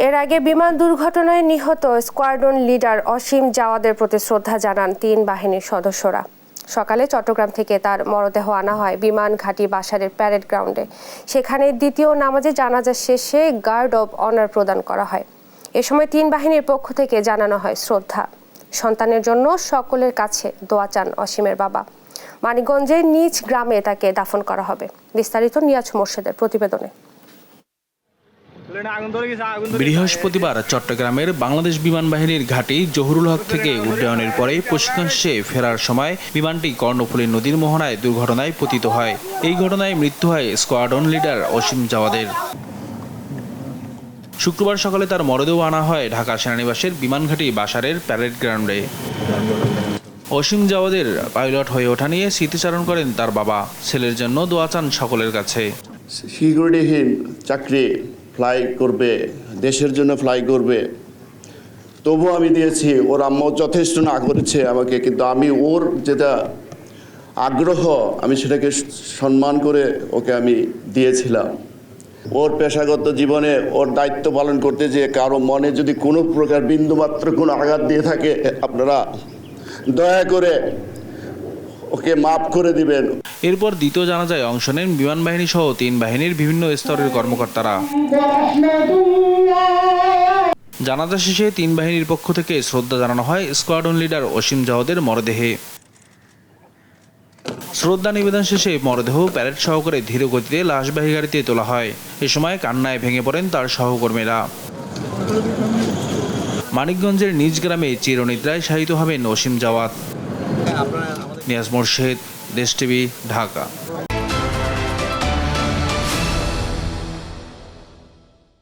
এর আগে বিমান দুর্ঘটনায় নিহত স্কোয়াড্রন লিডার অসীম জাওয়াদের প্রতি শ্রদ্ধা জানান তিন বাহিনীর সদস্যরা। সকালে চট্টগ্রাম থেকে তার মরদেহ আনা হয় বিমান ঘাঁটি বাসারের প্যারেড গ্রাউন্ডে। সেখানে দ্বিতীয় নামাজে জানাজা শেষে গার্ড অব অনার প্রদান করা হয়। এ সময় তিন বাহিনীর পক্ষ থেকে জানানো হয় শ্রদ্ধা। সন্তানের জন্য সকলের কাছে দোয়া চান অসীমের বাবা। মানিকগঞ্জের নিজ গ্রামে তাকে দাফন করা হবে। বিস্তারিত নিয়াজ মোর্শেদের প্রতিবেদনে। বৃহস্পতিবার চট্টগ্রামের বাংলাদেশ বিমান বাহিনীর ঘাঁটি জহুরুল হক থেকে উড্ডয়নের পরে প্রশিক্ষণ শেষে ফেরার সময় বিমানটি কর্ণফুলী নদীর মোহনায় দুর্ঘটনায় পতিত হয়। এই ঘটনায় মৃত্যু হয় স্কোয়াড্রন লিডার অসীম জাওয়াদের। শুক্রবার সকালে তার মরদেহ আনা হয় ঢাকা সেনানিবাসের বিমান ঘাঁটি বাসারের প্যারেড গ্রাউন্ডে। অসীম জাওয়াদের পাইলট হয়ে ওঠা নিয়ে স্মৃতিচারণ করেন তার বাবা। ছেলের জন্য দোয়া চান সকলের কাছে। সিকিউরিটিহীন চাকরি, ফ্লাই করবে, দেশের জন্য ফ্লাই করবে, তবু আমি দিয়েছি। ওর আম্মা যথেষ্ট না করেছে আমাকে, কিন্তু আমি ওর যেটা আগ্রহ আমি সেটাকে সম্মান করে ওকে আমি দিয়েছিলাম। ওর পেশাগত জীবনে ওর দায়িত্ব পালন করতে যে কারো মনে যদি কোনো প্রকার বিন্দুমাত্র কোনো আঘাত দিয়ে থাকে, আপনারা দয়া করে ওকে মাফ করে দিবেন। এরপর দ্বিতীয় জানাজায় অংশ নেন বিমান বাহিনী সহ তিন বাহিনীর বিভিন্ন স্তরের কর্মকর্তারা। জানাজা শেষে তিন বাহিনীর পক্ষ থেকে শ্রদ্ধা জানানো হয় স্কোয়াড্রন লিডার অসীম জাওয়াদের মরদেহে। শ্রদ্ধা নিবেদন শেষে মরদেহ প্যারেড সহকারে ধীর গতিতে লাশবাহী গাড়িতে তোলা হয়। এ সময় কান্নায় ভেঙে পড়েন তার সহকর্মীরা। মানিকগঞ্জের নিজ গ্রামে চিরনিদ্রায় শায়িত হবেন অসীম জাওয়াদ। নিয়াজ মোর্শেদ, দেশ টিভি, ঢাকা।